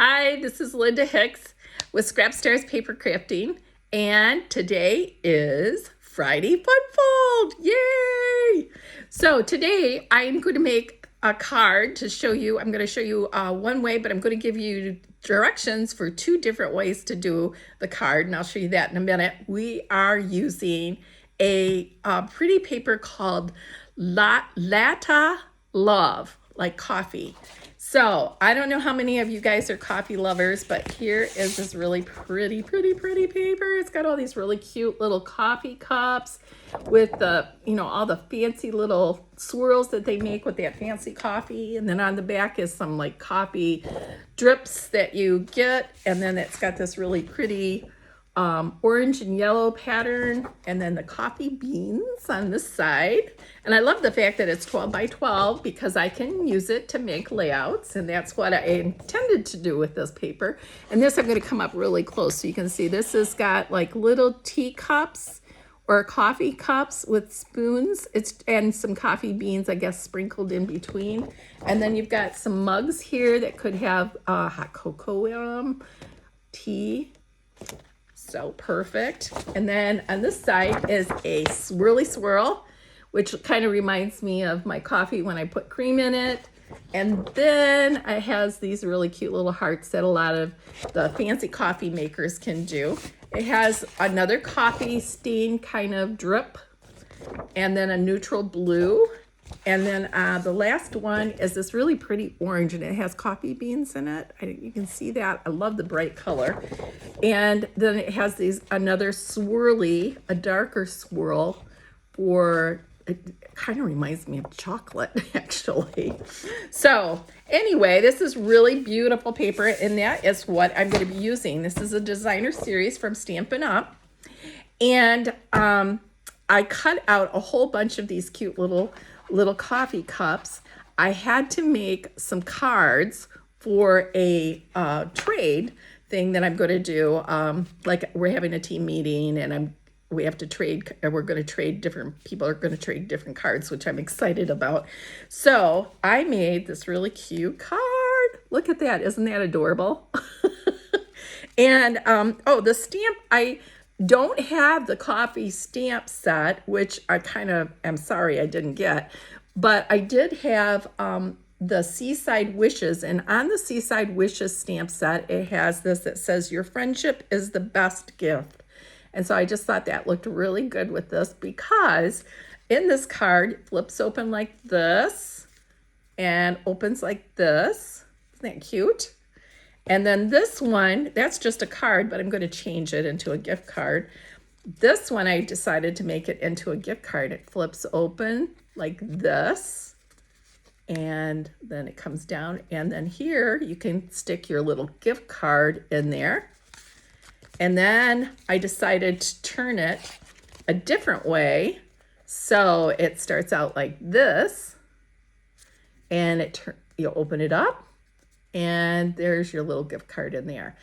Hi, this is Linda Hicks with Scrap Stars Paper Crafting, and today is Friday Fun Fold. Yay! So today I'm going to make a card to show you. I'm going to show you one way, but I'm going to give you directions for two different ways to do the card, and I'll show you that in a minute. We are using a pretty paper called Latte Love, like coffee. So I don't know how many of you guys are coffee lovers, but here is this really pretty paper. It's got all these really cute little coffee cups with the, all the fancy little swirls that they make with that fancy coffee. And then on the back is some like coffee drips that you get. And then it's got this really pretty orange and yellow pattern, and then the coffee beans on this side. And I love the fact that it's 12 by 12 because I can use it to make layouts, and that's what I intended to do with this paper. And this, I'm going to come up really close so you can see this has got like little teacups or coffee cups with spoons. And some coffee beans, I guess, sprinkled in between. And then you've got some mugs here that could have hot cocoa in them, tea. So perfect. And then on this side is a swirly swirl, which kind of reminds me of my coffee when I put cream in it. And then it has these really cute little hearts that a lot of the fancy coffee makers can do. It has another coffee stain kind of drip, and then a neutral blue. And then the last one is this really pretty orange, and it has coffee beans in it. You can see that. I love the bright color. And then it has another swirly, a darker swirl for, it kind of reminds me of chocolate, actually. So anyway, this is really beautiful paper, and that is what I'm going to be using. This is a designer series from Stampin' Up. And I cut out a whole bunch of these cute little coffee cups. I had to make some cards for a trade thing that I'm going to do. Like we're having a team meeting, and we have to trade, and we're going to trade people are going to trade different cards, which I'm excited about. So I made this really cute card. Look at that. Isn't that adorable? And the stamp, I don't have the coffee stamp set, which I kind of am sorry I didn't get, but I did have the Seaside Wishes, and on the Seaside Wishes stamp set, it has this that says, "Your friendship is the best gift." And so I just thought that looked really good with this, because in this card, it flips open like this and opens like this. Isn't that cute? And then this one, that's just a card, but I'm going to change it into a gift card. This one, I decided to make it into a gift card. It flips open like this, and then it comes down. And then here, you can stick your little gift card in there. And then I decided to turn it a different way. So it starts out like this, and you open it up, and there's your little gift card in there.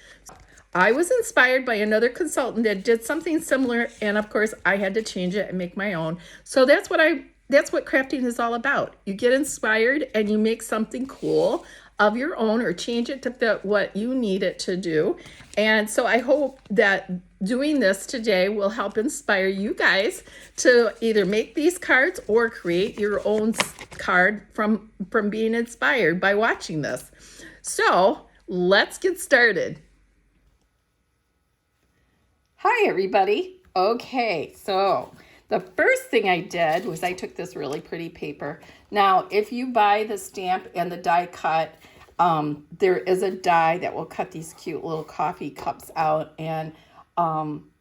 I was inspired by another consultant that did something similar, and of course I had to change it and make my own. So that's what crafting is all about. You get inspired and you make something cool of your own, or change it to fit what you need it to do. And so I hope that doing this today will help inspire you guys to either make these cards or create your own card from being inspired by watching this. So let's get started. Hi, everybody. Okay, so the first thing I did was I took this really pretty paper. Now, if you buy the stamp and the die cut, there is a die that will cut these cute little coffee cups out, and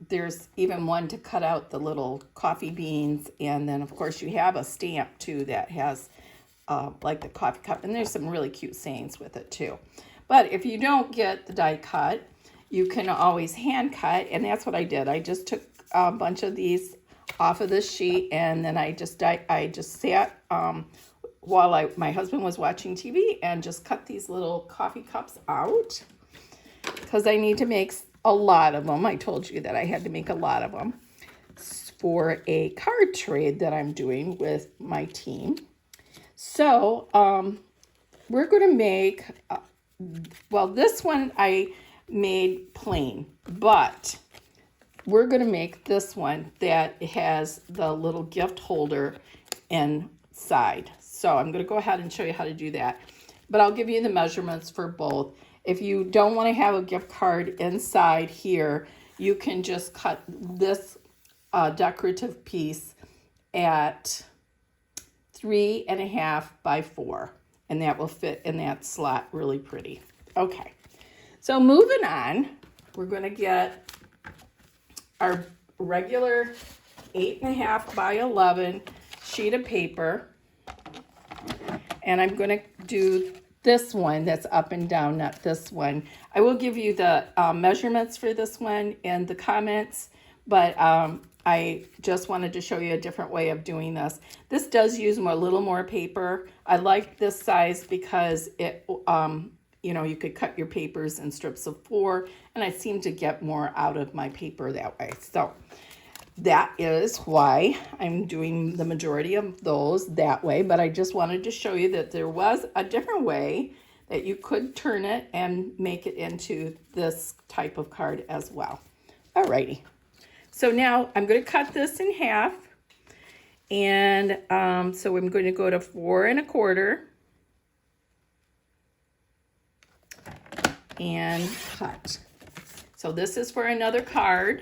there's even one to cut out the little coffee beans, and then of course you have a stamp too that has like the coffee cup, and there's some really cute sayings with it too. But if you don't get the die cut, you can always hand cut, and that's what I did. I just took a bunch of these off of this sheet, and then I just sat while my husband was watching TV and just cut these little coffee cups out, because I need to make a lot of them. I told you that I had to make a lot of them for a card trade that I'm doing with my team. So we're going to make well, this one I made plain, but we're going to make this one that has the little gift holder inside. So I'm going to go ahead and show you how to do that. But I'll give you the measurements for both. If you don't want to have a gift card inside here, you can just cut this decorative piece at 3.5 by 4, and that will fit in that slot really pretty. Okay, so moving on, we're going to get our regular 8.5 by 11 sheet of paper, and I'm going to do this one that's up and down, not this one. I will give you the measurements for this one in the comments, but I just wanted to show you a different way of doing this. This does use a little more paper. I like this size because it, you know, you could cut your papers in strips of 4, and I seem to get more out of my paper that way. So that is why I'm doing the majority of those that way, but I just wanted to show you that there was a different way that you could turn it and make it into this type of card as well. Alrighty. So now I'm going to cut this in half, and so I'm going to go to 4.25 and cut. So this is for another card.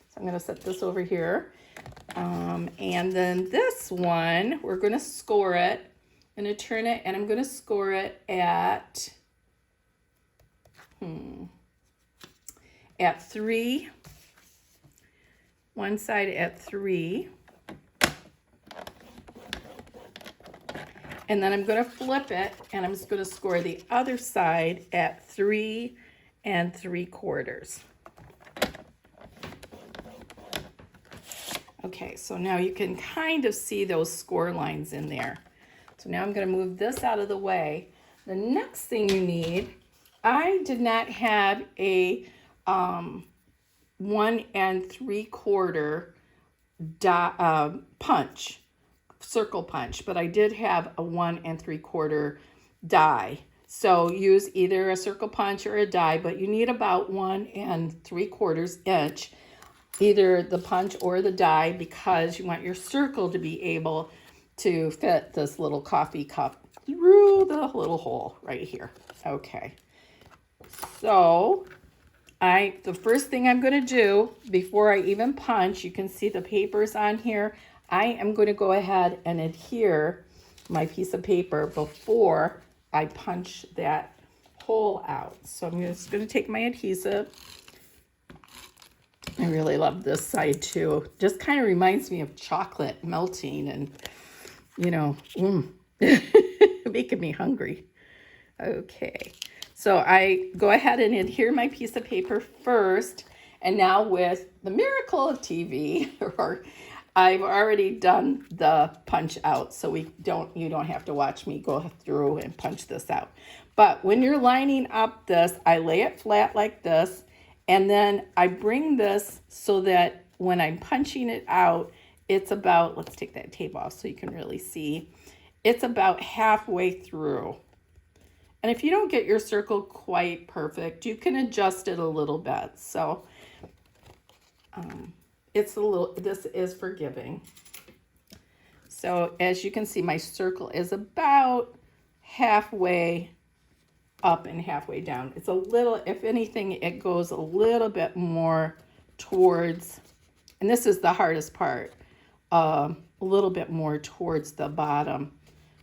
So I'm going to set this over here. And then this one, we're going to score it. I'm going to turn it, and I'm going to score it at 3. One side at 3. And then I'm going to flip it, and I'm just going to score the other side at 3 3/4. Okay, so now you can kind of see those score lines in there. So now I'm going to move this out of the way. The next thing you need, I did not have a 1 3/4 punch, circle punch, but I did have a 1 3/4 die. So use either a circle punch or a die, but you need about 1 3/4 inch, either the punch or the die, because you want your circle to be able to fit this little coffee cup through the little hole right here. Okay, so the first thing I'm going to do before I even punch, you can see the papers on here. I am going to go ahead and adhere my piece of paper before I punch that hole out. So I'm just going to take my adhesive. I really love this side too. Just kind of reminds me of chocolate melting and, you know, making me hungry. Okay. So I go ahead and adhere my piece of paper first, and now with the miracle of TV, I've already done the punch out, so you don't have to watch me go through and punch this out. But when you're lining up this, I lay it flat like this, and then I bring this so that when I'm punching it out, it's about, let's take that tape off so you can really see, it's about halfway through. And if you don't get your circle quite perfect, you can adjust it a little bit. So this is forgiving. So as you can see, my circle is about halfway up and halfway down. It's a little, if anything, it goes a little bit more towards, and this is the hardest part, a little bit more towards the bottom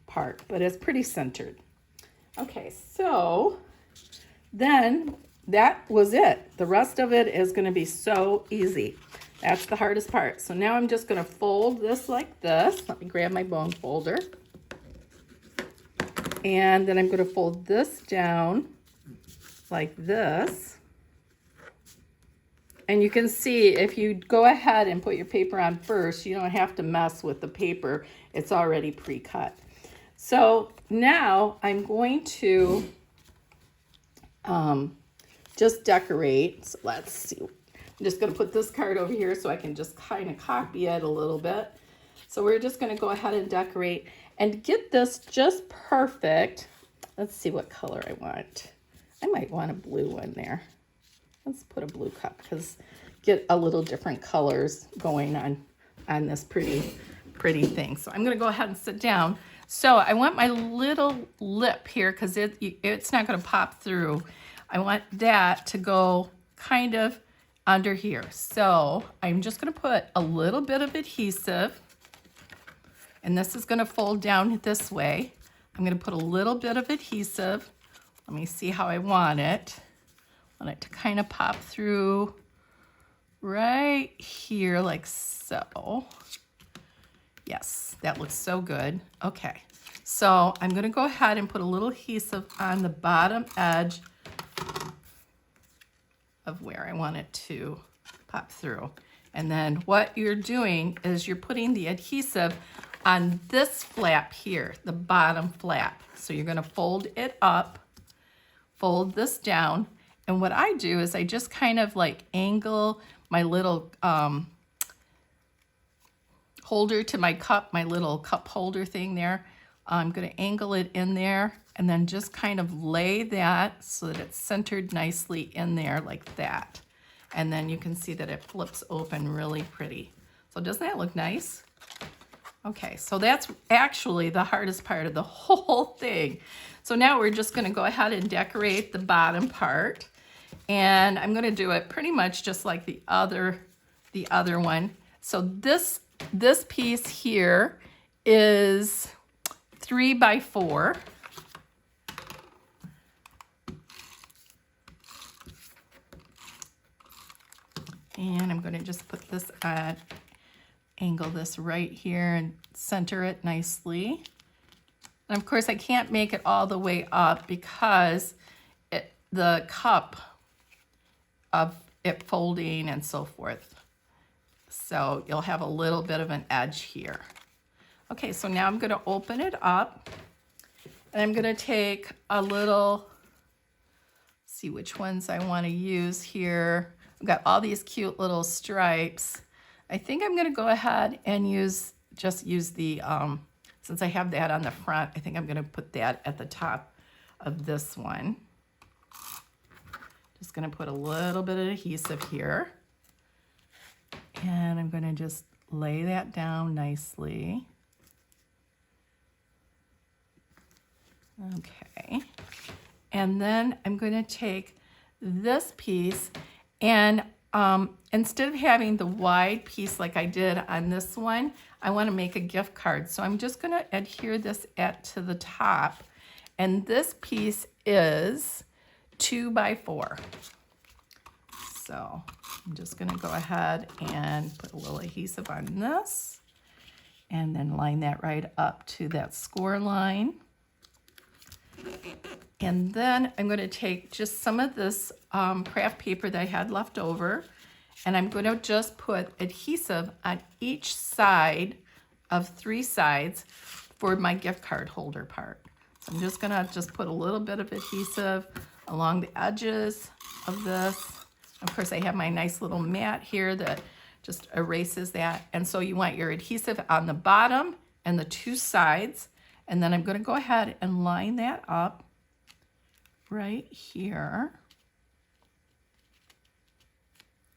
part, but it's pretty centered. Okay, so then that was it. The rest of it is going to be so easy. That's the hardest part. So now I'm just going to fold this like this. Let me grab my bone folder. And then I'm going to fold this down like this. And you can see if you go ahead and put your paper on first, you don't have to mess with the paper. It's already pre-cut. So now I'm going to just decorate. So let's see. I'm just going to put this card over here so I can just kind of copy it a little bit. So we're just going to go ahead and decorate and get this just perfect. Let's see what color I want. I might want a blue one there. Let's put a blue cup because get a little different colors going on this pretty thing. So I'm going to go ahead and sit down. So I want my little lip here because it's not going to pop through. I want that to go kind of under here. So I'm just going to put a little bit of adhesive, and this is going to fold down this way. I'm going to put a little bit of adhesive. Let me see how I want it. I want it to kind of pop through right here like so. Yes, that looks so good. Okay, so I'm going to go ahead and put a little adhesive on the bottom edge of where I want it to pop through. And then what you're doing is you're putting the adhesive on this flap here, the bottom flap. So you're going to fold it up, fold this down, and what I do is I just kind of like angle my little holder to my cup, my little cup holder thing there. I'm going to angle it in there and then just kind of lay that so that it's centered nicely in there like that. And then you can see that it flips open really pretty. So doesn't that look nice? Okay, so that's actually the hardest part of the whole thing. So now we're just going to go ahead and decorate the bottom part. And I'm going to do it pretty much just like the other one. So this piece here is 3 by 4. And I'm going to just put this on, angle this right here and center it nicely. And of course I can't make it all the way up because the cup of it folding and so forth. So you'll have a little bit of an edge here. Okay, so now I'm going to open it up and I'm going to take a little, see which ones I want to use here. I've got all these cute little stripes. I think I'm going to go ahead and just use the, since I have that on the front, I think I'm going to put that at the top of this one. Just going to put a little bit of adhesive here. And I'm going to just lay that down nicely. Okay. And then I'm going to take this piece and instead of having the wide piece like I did on this one, I want to make a gift card. So I'm just going to adhere this to the top. And this piece is 2 by 4. So I'm just going to go ahead and put a little adhesive on this and then line that right up to that score line. And then I'm going to take just some of this craft paper that I had left over, and I'm going to just put adhesive on each side of 3 sides for my gift card holder part. So I'm just going to put a little bit of adhesive along the edges of this. Of course, I have my nice little mat here that just erases that. And so you want your adhesive on the bottom and the 2 sides. And then I'm going to go ahead and line that up right here.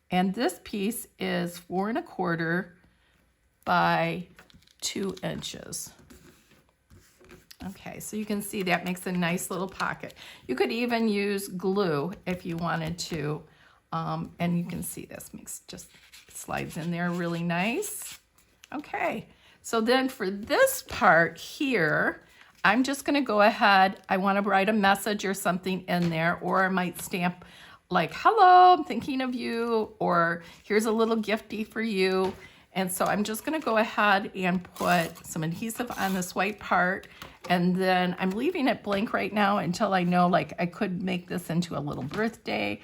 And this piece is 4 1/4 by 2 inches. Okay, so you can see that makes a nice little pocket. You could even use glue if you wanted to. And you can see this makes just slides in there really nice. Okay, so then for this part here, I'm just going to go ahead. I want to write a message or something in there, or I might stamp like, hello, I'm thinking of you, or here's a little gifty for you. And so I'm just going to go ahead and put some adhesive on this white part. And then I'm leaving it blank right now until I know, like, I could make this into a little birthday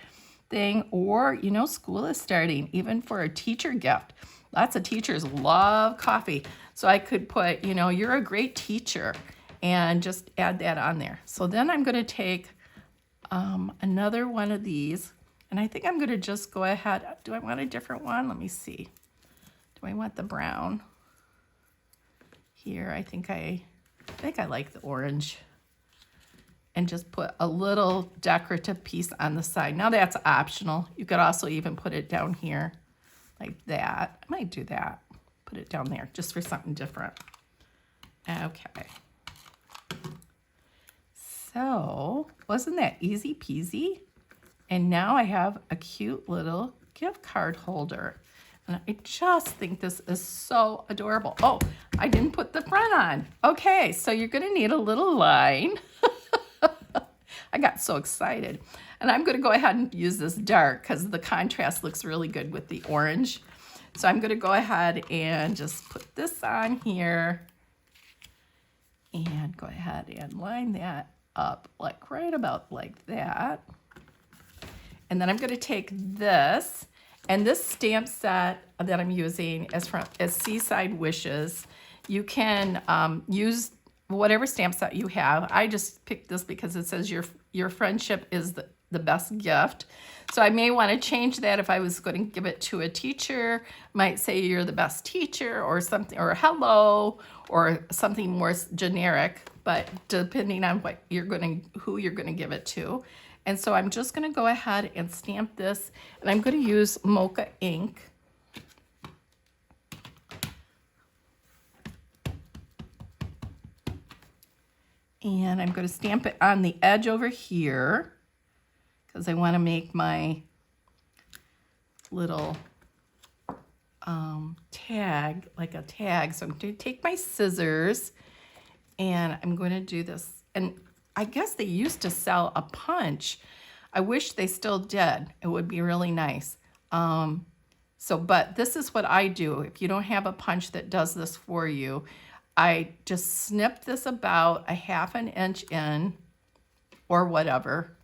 thing, or, you know, school is starting, even for a teacher gift. Lots of teachers love coffee. So I could put, you know, you're a great teacher, and just add that on there. So then I'm going to take another one of these, and I think I'm going to just go ahead. Do I want a different one? Let me see. Do I want the brown here? I think I like the orange. and just put a little decorative piece on the side. Now that's optional. You could also even put it down here like that. I might do that. Put it down there just for something different. Okay. So, wasn't that easy peasy? And now I have a cute little gift card holder. And I just think this is so adorable. Oh, I didn't put the front on. Okay, so you're gonna need a little line. I got so excited. And I'm gonna go ahead and use this dark because the contrast looks really good with the orange. So I'm gonna go ahead and just put this on here and go ahead and line that up like right about like that. And then I'm gonna take this, and this stamp set that I'm using is Seaside Wishes. You can use whatever stamp set you have. I just picked this because it says your friendship is the best gift. So I may want to change that if I was going to give it to a teacher. Might say you're the best teacher or something, or hello, or something more generic, but depending on who you're going to give it to. And so I'm just going to go ahead and stamp this, and I'm going to use Mocha ink. And I'm going to stamp it on the edge over here because I want to make my little tag, like a tag. So I'm going to take my scissors and I'm going to do this. And I guess they used to sell a punch. I wish they still did. It would be really nice. But this is what I do. If you don't have a punch that does this for you, I just snip this about 1/2 inch in, or whatever,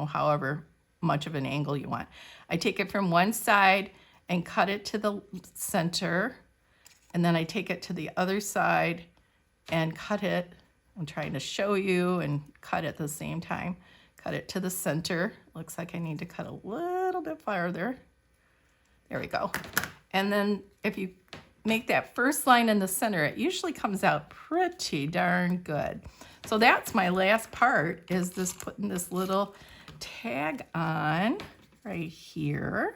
however much of an angle you want. I take it from one side and cut it to the center, and then I take it to the other side and cut it. I'm trying to show you and cut at the same time. Cut it to the center. Looks like I need to cut a little bit farther. There we go. And then if you make that first line in the center, it usually comes out pretty darn good. So that's my last part, is this putting this little tag on right here.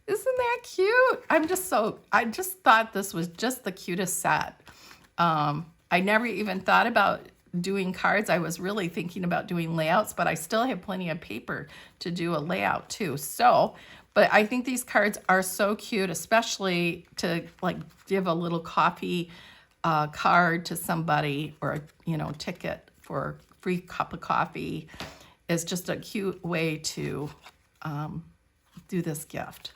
Isn't that cute? I just thought this was just the cutest set. I never even thought about doing cards. I was really thinking about doing layouts, but I still have plenty of paper to do a layout too. But I think these cards are so cute, especially to like give a little coffee card to somebody, or ticket for a free cup of coffee. Is just a cute way to do this gift.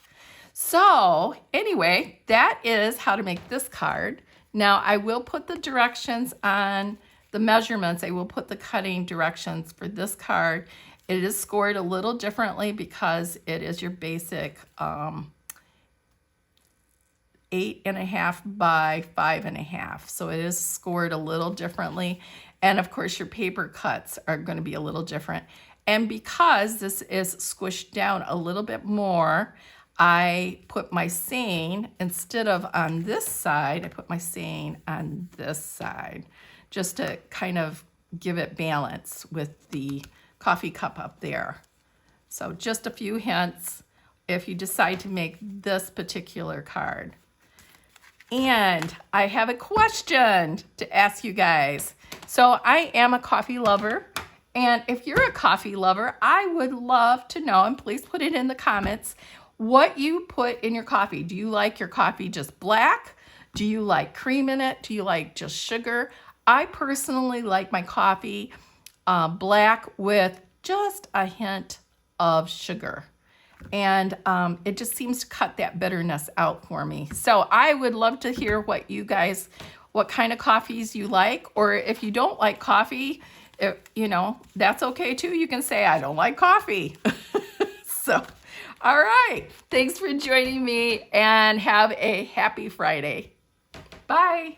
So anyway, that is how to make this card. Now I will put the directions on the measurements. I will put the cutting directions for this card. It is scored a little differently because it is your basic 8.5 by 5.5. So it is scored a little differently. And of course your paper cuts are going to be a little different. And because this is squished down a little bit more, I put my saying, instead of on this side, I put my saying on this side, just to kind of give it balance with the coffee cup up there. So just a few hints if you decide to make this particular card. And I have a question to ask you guys. So I am a coffee lover. And if you're a coffee lover, I would love to know, and please put it in the comments, what you put in your coffee. Do you like your coffee just black? Do you like cream in it? Do you like just sugar? I personally like my coffee black with just a hint of sugar. And it just seems to cut that bitterness out for me. So I would love to hear what kind of coffees you like, or if you don't like coffee, that's okay too. You can say, I don't like coffee. So, all right. Thanks for joining me, and have a happy Friday. Bye.